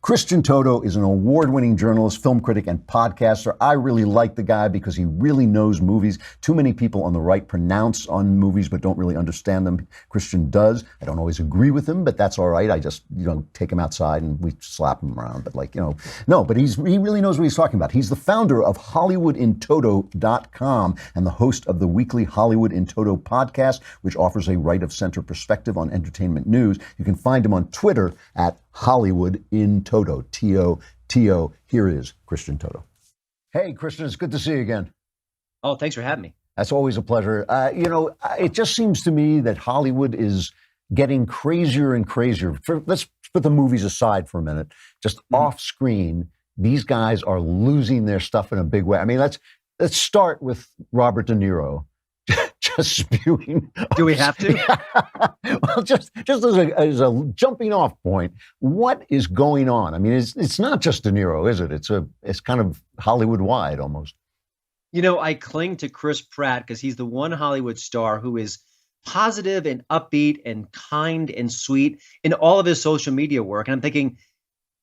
Christian Toto is an award-winning journalist, film critic, and podcaster. I really like the guy because he really knows movies. Too many people on the right pronounce on movies but don't really understand them. Christian does. I don't always agree with him, but that's all right. I just, take him outside and we slap him around. But no, but he really knows what he's talking about. He's the founder of HollywoodInToto.com and the host of the weekly Hollywood in Toto podcast, which offers a right-of-center perspective on entertainment news. You can find him on Twitter at Hollywood in Toto, T-O-T-O. Here is Christian Toto. Hey, Christian, it's good to see you again. Oh, thanks for having me. That's always a pleasure. It just seems to me that Hollywood is getting crazier and crazier. Let's put the movies aside for a minute. Just off screen, these guys are losing their stuff in a big way. I mean, let's start with Robert De Niro. Just spewing. Do we have to? Well, just as a jumping off point, what is going on? I mean, it's not just De Niro, is it? It's kind of Hollywood wide almost. I cling to Chris Pratt because he's the one Hollywood star who is positive and upbeat and kind and sweet in all of his social media work. And I'm thinking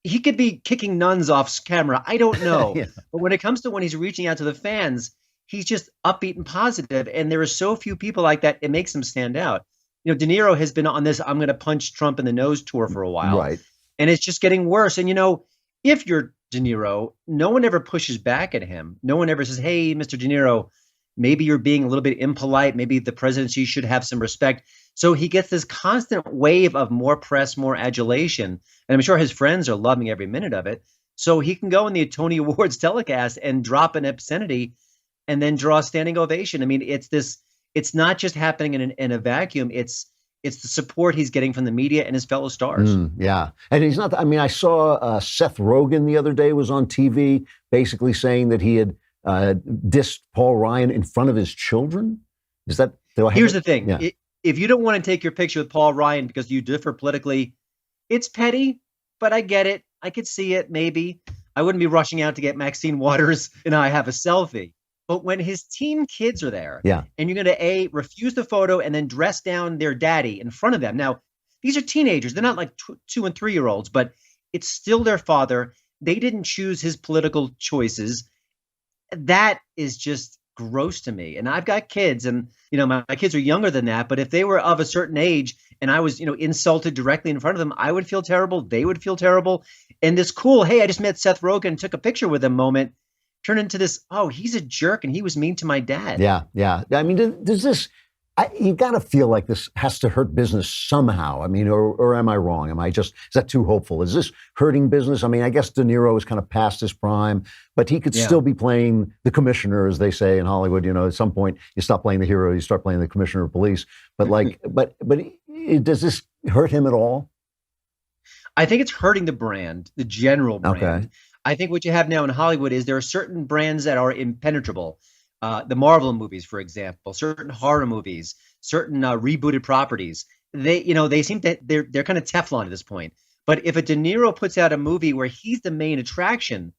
he could be kicking nuns off camera. I don't know. Yeah. But when it comes to when he's reaching out to the fans, he's just upbeat and positive, and there are so few people like that. It makes him stand out. De Niro has been on this "I'm going to punch Trump in the nose" tour for a while, right? And it's just getting worse. And if you're De Niro, no one ever pushes back at him. No one ever says, "Hey, Mr. De Niro, maybe you're being a little bit impolite. Maybe the presidency should have some respect." So he gets this constant wave of more press, more adulation, and I'm sure his friends are loving every minute of it. So he can go in the Tony Awards telecast and drop an obscenity and then draw a standing ovation. I mean, it's not just happening in a vacuum. It's the support he's getting from the media and his fellow stars. Yeah. And he's not, I saw Seth Rogen the other day was on TV basically saying that he had dissed Paul Ryan in front of his children. Is that? Here's the thing. Yeah. If you don't want to take your picture with Paul Ryan because you differ politically, it's petty, but I get it. I could see it. Maybe I wouldn't be rushing out to get Maxine Waters and I have a selfie. But when his teen kids are there, and you're going to refuse the photo and then dress down their daddy in front of them. Now, these are teenagers. They're not like 2 and 3 year olds, but it's still their father. They didn't choose his political choices. That is just gross to me. And I've got kids, and my kids are younger than that. But if they were of a certain age and I was insulted directly in front of them, I would feel terrible. They would feel terrible. And this cool, hey, I just met Seth Rogen and took a picture with him moment turn into this, oh, he's a jerk and he was mean to my dad. Yeah. I mean, does this, you got to feel like this has to hurt business somehow. I mean, or am I wrong? Is that too hopeful? Is this hurting business? I mean, I guess De Niro is kind of past his prime, but he could still be playing the commissioner, as they say in Hollywood. At some point you stop playing the hero, you start playing the commissioner of police. But but does this hurt him at all? I think it's hurting the brand, the general brand. Okay. I think what you have now in Hollywood is there are certain brands that are impenetrable. The Marvel movies, for example, certain horror movies, certain rebooted properties. They seem that they're kind of Teflon at this point. But if a De Niro puts out a movie where he's the main attraction,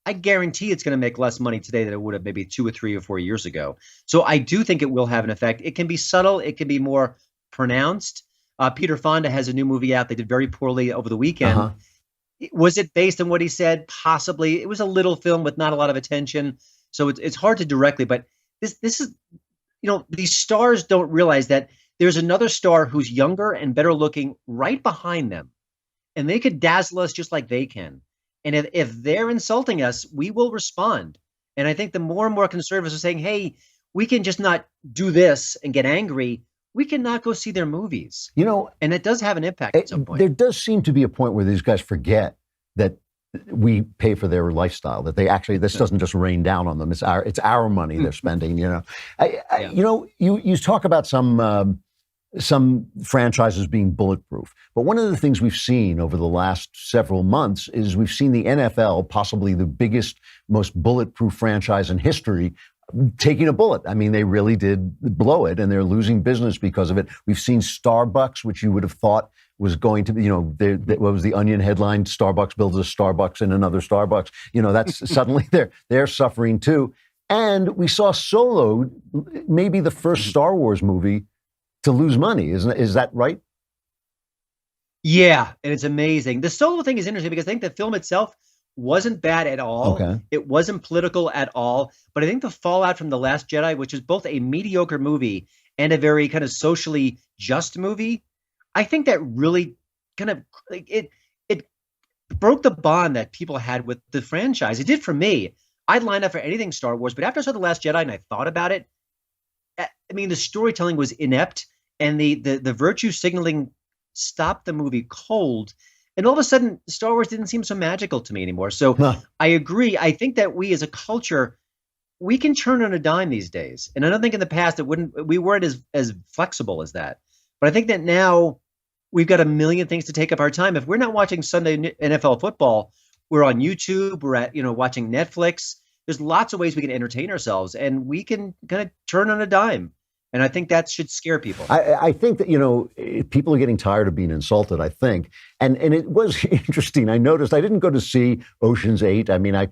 I guarantee it's going to make less money today than it would have maybe 2 or 3 or 4 years ago. So I do think it will have an effect. It can be subtle. It can be more pronounced. Peter Fonda has a new movie out. They did very poorly over the weekend. Uh-huh. Was it based on what he said? Possibly. It was a little film with not a lot of attention. So it's hard to directly, but this is, these stars don't realize that there's another star who's younger and better looking right behind them. And they could dazzle us just like they can. And if they're insulting us, we will respond. And I think the more and more conservatives are saying, hey, we can just not do this and get angry. We cannot go see their movies. And it does have an impact at some point. There does seem to be a point where these guys forget that we pay for their lifestyle, that this doesn't just rain down on them. It's our money they're spending, You talk about some franchises being bulletproof. But one of the things we've seen over the last several months is we've seen the NFL, possibly the biggest, most bulletproof franchise in history, taking a bullet. I mean, they really did blow it, and they're losing business because of it. We've seen Starbucks, which you would have thought was going to be, what was the Onion headline? Starbucks builds a Starbucks in another Starbucks. That's suddenly they're suffering too. And we saw Solo, maybe the first Star Wars movie to lose money. Is that right? Yeah, and it's amazing. The solo thing is interesting because I think the film itself wasn't bad at all. Okay. It wasn't political at all. But I think the fallout from The Last Jedi, which is both a mediocre movie and a very kind of socially just movie, I think that really kind of like, it broke the bond that people had with the franchise. It did for me. I'd line up for anything Star Wars, but after I saw The Last Jedi and I thought about it, I mean, the storytelling was inept, and the virtue signaling stopped the movie cold. And all of a sudden, Star Wars didn't seem so magical to me anymore. So Huh. I agree. I think that we as a culture, we can turn on a dime these days. And I don't think in the past we weren't as flexible as that. But I think that now we've got a million things to take up our time. If we're not watching Sunday NFL football, we're on YouTube, we're at, watching Netflix. There's lots of ways we can entertain ourselves, and we can kind of turn on a dime. And I think that should scare people. I think that, people are getting tired of being insulted, I think. And it was interesting. I noticed I didn't go to see Ocean's 8. I mean, I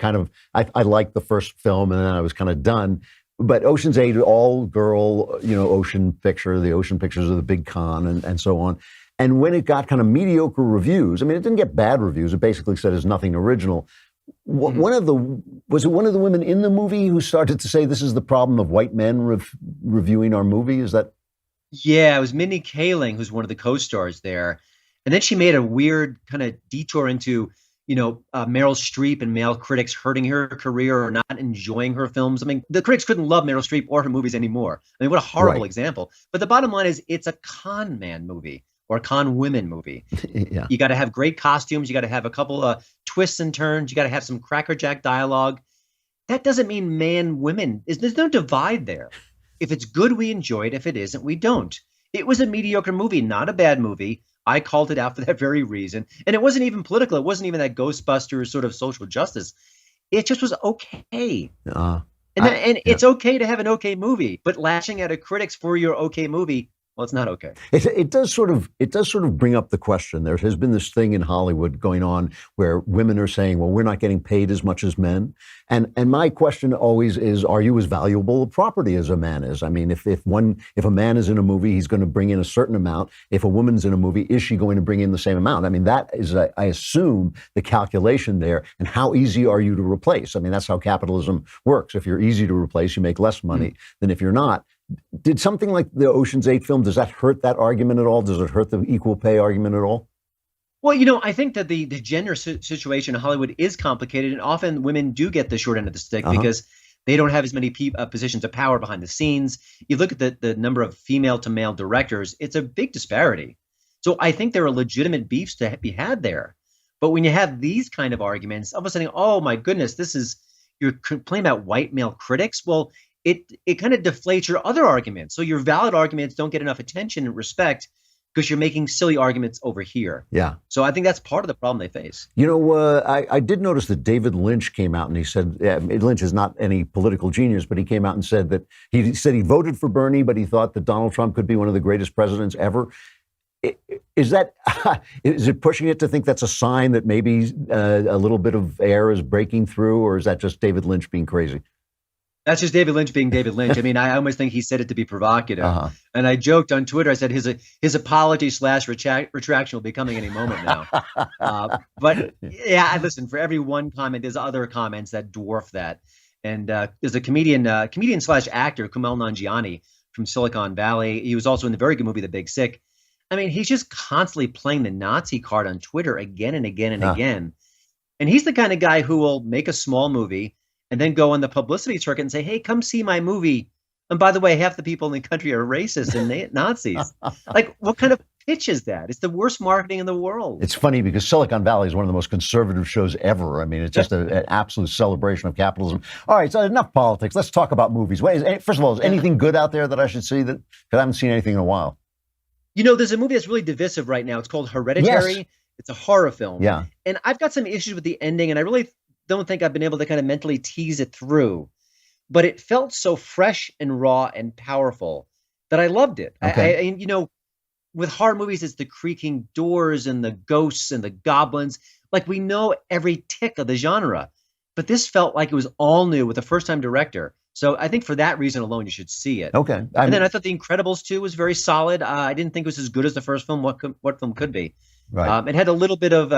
liked the first film and then I was kind of done. But Ocean's 8, all girl, ocean picture, the ocean pictures of the big con and so on. And when it got kind of mediocre reviews, I mean, it didn't get bad reviews. It basically said it's nothing original. Was it one of the women in the movie who started to say this is the problem of white men reviewing our movie? Is that? Yeah, it was Mindy Kaling, who's one of the co-stars there. And then she made a weird kind of detour into, Meryl Streep and male critics hurting her career or not enjoying her films. I mean, the critics couldn't love Meryl Streep or her movies anymore. I mean, what a horrible example. But the bottom line is it's a con man movie or a con women movie. Yeah. You got to have great costumes. You got to have a couple of twists and turns. You got to have some crackerjack dialogue. That doesn't mean man, women. There's no divide there. If it's good, we enjoy it. If it isn't, we don't. It was a mediocre movie, not a bad movie. I called it out for that very reason. And it wasn't even political. It wasn't even that Ghostbusters sort of social justice. It just was okay. It's okay to have an okay movie, but lashing out at critics for your okay movie, well, it's not okay. It does sort of bring up the question. There has been this thing in Hollywood going on where women are saying, well, we're not getting paid as much as men. And my question always is, are you as valuable a property as a man is? I mean, if a man is in a movie, he's going to bring in a certain amount. If a woman's in a movie, is she going to bring in the same amount? I mean, that is, I assume, the calculation there. And how easy are you to replace? I mean, that's how capitalism works. If you're easy to replace, you make less money than if you're not. Did something like the Ocean's 8 film, does that hurt that argument at all? Does it hurt the equal pay argument at all? Well, I think that the gender situation in Hollywood is complicated, and often women do get the short end of the stick because they don't have as many positions of power behind the scenes. You look at the number of female to male directors, it's a big disparity. So I think there are legitimate beefs to be had there. But when you have these kind of arguments, all of a sudden, oh my goodness, you're complaining about white male critics. Well, it kind of deflates your other arguments. So your valid arguments don't get enough attention and respect because you're making silly arguments over here. Yeah. So I think that's part of the problem they face. I did notice that David Lynch came out and he said, Lynch is not any political genius, but he came out and said that he voted for Bernie, but he thought that Donald Trump could be one of the greatest presidents ever. Is it pushing it to think that's a sign that maybe a little bit of air is breaking through, or is that just David Lynch being crazy? That's just David Lynch being David Lynch. I mean, I almost think he said it to be provocative. And I joked on Twitter. I said his apology / retraction will be coming any moment now. But yeah, listen, for every one comment, there's other comments that dwarf that. And there's a comedian / actor, Kumail Nanjiani from Silicon Valley. He was also in the very good movie, The Big Sick. I mean, he's just constantly playing the Nazi card on Twitter again and again and again. And he's the kind of guy who will make a small movie and then go on the publicity circuit and say, hey, come see my movie. And by the way, half the people in the country are racist and Nazis. Like, what kind of pitch is that? It's the worst marketing in the world. It's funny because Silicon Valley is one of the most conservative shows ever. I mean, it's just an absolute celebration of capitalism. All right, so enough politics. Let's talk about movies. First of all, is anything good out there that I should see? Because I haven't seen anything in a while. There's a movie that's really divisive right now. It's called Hereditary. Yes. It's a horror film. Yeah. And I've got some issues with the ending, and I really don't think I've been able to kind of mentally tease it through. But it felt so fresh and raw and powerful that I loved it. Okay. With horror movies, it's the creaking doors and the ghosts and the goblins. Like, we know every tick of the genre. But this felt like it was all new with a first-time director. So I think for that reason alone, you should see it. Okay. And then I thought The Incredibles 2 was very solid. I didn't think it was as good as the first film. What film could be? Right. It had a little bit of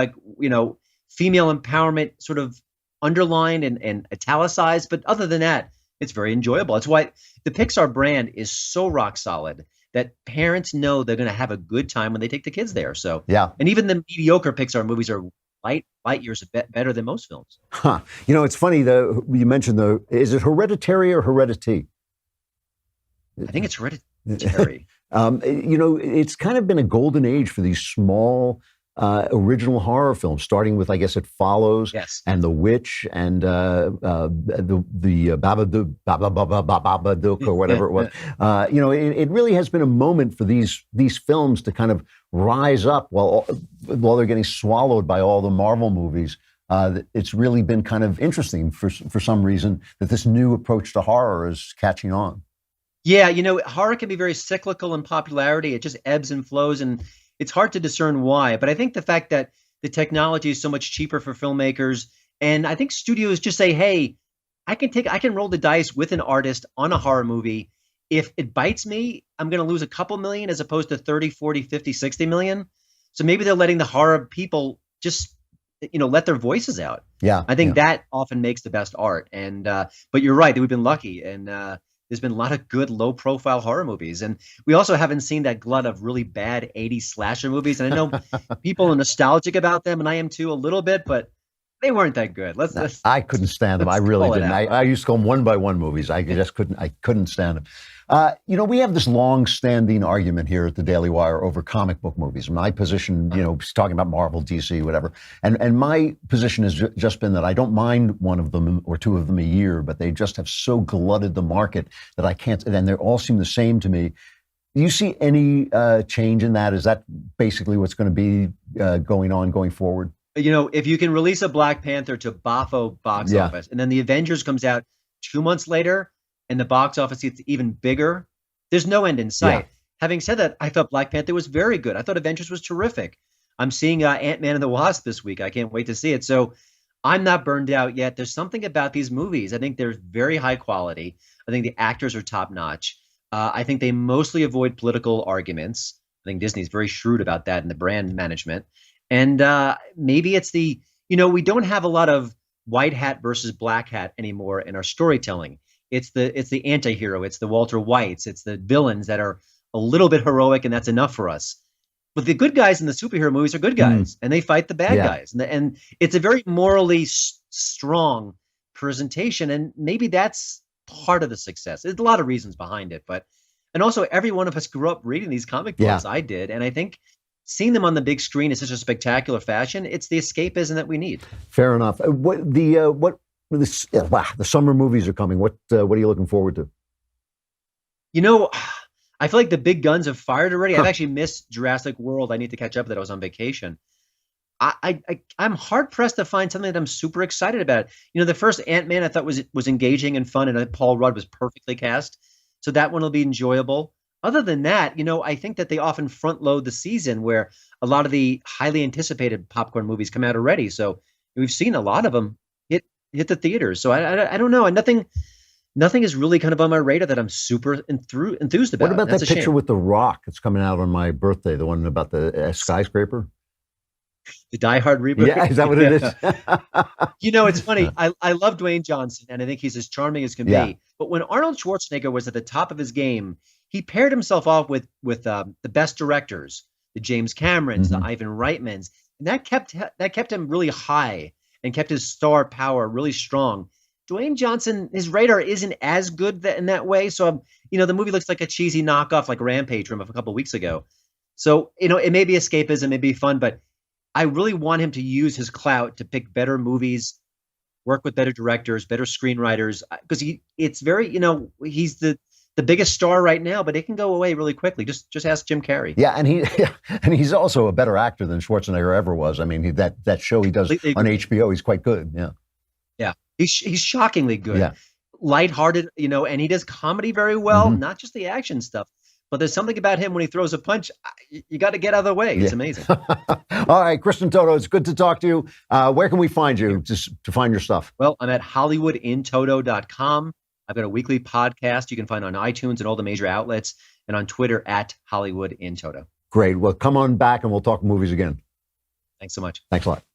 female empowerment sort of underlined and italicized, but other than that, it's very enjoyable. That's why the Pixar brand is so rock solid that parents know they're going to have a good time when they take the kids there. So Yeah. and even the mediocre Pixar movies are light years better than most films. Huh. It's funny, you mentioned is it Hereditary or Heredity? I think it's Hereditary. It's kind of been a golden age for these small original horror films, starting with, I guess, It Follows, Yes, and The Witch, and the Babadook, or whatever it was. It really has been a moment for these films to kind of rise up while they're getting swallowed by all the Marvel movies. It's really been kind of interesting for some reason that this new approach to horror is catching on. Yeah, horror can be very cyclical in popularity. It just ebbs and flows, and it's hard to discern why. But I think the fact that the technology is so much cheaper for filmmakers, and I think studios just say, hey, I can roll the dice with an artist on a horror movie. If it bites me, I'm going to lose a couple million as opposed to 30, 40, 50, 60 million. So maybe they're letting the horror people just, let their voices out. Yeah. I think that often makes the best art. And, but you're right that we've been lucky. And, there's been a lot of good low-profile horror movies, and we also haven't seen that glut of really bad '80s slasher movies. And I know people are nostalgic about them, and I am too a little bit, but they weren't that good. I couldn't stand them. I really didn't. I used to call them one-by-one movies. I just couldn't. I couldn't stand them. We have this long-standing argument here at the Daily Wire over comic book movies. My position, talking about Marvel, DC, whatever, and my position has just been that I don't mind one of them or two of them a year, but they just have so glutted the market that I can't. And they all seem the same to me. Do you see any change in that? Is that basically what's going to be going forward? If you can release a Black Panther to boffo box office, and then the Avengers comes out 2 months later, and the box office gets even bigger, there's no end in sight. Yeah. Having said that, I thought Black Panther was very good. I thought Avengers was terrific. I'm seeing Ant-Man and the Wasp this week. I can't wait to see it. So I'm not burned out yet. There's something about these movies. I think they're very high quality. I think the actors are top notch. I think they mostly avoid political arguments. I think Disney's very shrewd about that in the brand management. And maybe it's we don't have a lot of white hat versus black hat anymore in our storytelling. It's the anti-hero. It's the Walter Whites. It's the villains that are a little bit heroic, and that's enough for us. But the good guys in the superhero movies are good guys, and they fight the bad guys. And it's a very morally strong presentation, and maybe that's part of the success. There's a lot of reasons behind it, and also every one of us grew up reading these comic books. I did, and I think seeing them on the big screen in such a spectacular fashion, it's the escapism that we need. Fair enough. The summer movies are coming. What are you looking forward to? I feel like the big guns have fired already. I've actually missed Jurassic World. I need to catch up with that. I was on vacation. I'm hard pressed to find something that I'm super excited about. The first Ant-Man I thought was engaging and fun, and Paul Rudd was perfectly cast, so that one will be enjoyable. Other than that, I think that they often front load the season where a lot of the highly anticipated popcorn movies come out already. So we've seen a lot of them hit the theaters. So I don't know. And nothing is really kind of on my radar that I'm super enthused about. What about that picture with The Rock? It's coming out on my birthday, the one about the skyscraper? The Die Hard reboot? Yeah, is that what it is? It's funny. I love Dwayne Johnson, and I think he's as charming as can be. But when Arnold Schwarzenegger was at the top of his game, he paired himself off with the best directors, the James Camerons, the Ivan Reitmans, and that kept him really high and kept his star power really strong. Dwayne Johnson, his radar isn't as good in that way. So, the movie looks like a cheesy knockoff like Rampage from a couple of weeks ago. So, it may be escapism, it may be fun, but I really want him to use his clout to pick better movies, work with better directors, better screenwriters, because it's very, he's the biggest star right now, but it can go away really quickly. Just ask Jim Carrey. Yeah, and he's also a better actor than Schwarzenegger ever was. I mean, that show he does on HBO, he's quite good. Yeah. Yeah, he's shockingly good. Yeah. Lighthearted, and he does comedy very well, not just the action stuff. But there's something about him when he throws a punch, you got to get out of the way. It's amazing. All right, Christian Toto, it's good to talk to you. Where can we find you to find your stuff? Well, I'm at HollywoodInToto.com. I've got a weekly podcast you can find on iTunes and all the major outlets, and on Twitter at HollywoodInToto. Great. Well, come on back and we'll talk movies again. Thanks so much. Thanks a lot.